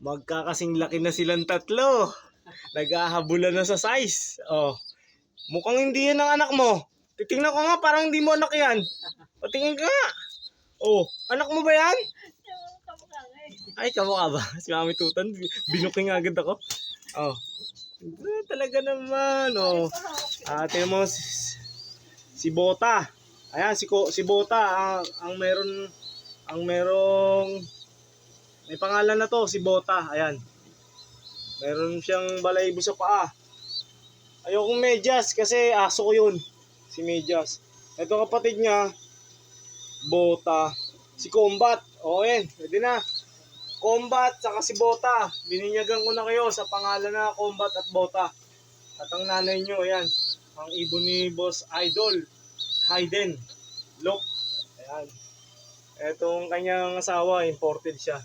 Magkakasing laki na silang tatlo. Naghahabulan na sa size. Oh. Mukhang hindi yan ang anak mo. Titingnan ko nga, parang hindi mo anak yan. Patingin ka nga. Oh, anak mo ba yan? Ay, kamukha ba? Si Mami Tutan, binuking agad ako. Oh. Talaga naman, oh. Tingnan mo si Bota. Ayan, si Bota ang merong may pangalan na to, si Bota. Ayan. Meron siyang balahibo sa paa. Ayokong medyas kasi aso ko yun. Si Medyas. Ito kapatid niya, Bota. Si Combat. O yan, pwede na. Combat saka si Bota. Bininyagan ko na kayo sa pangalan na Combat at Bota. At ang nanay nyo, ayan. Ang ibon ni Boss Idol. Hayden. Look. Ayan. Etong kanyang asawa, imported siya.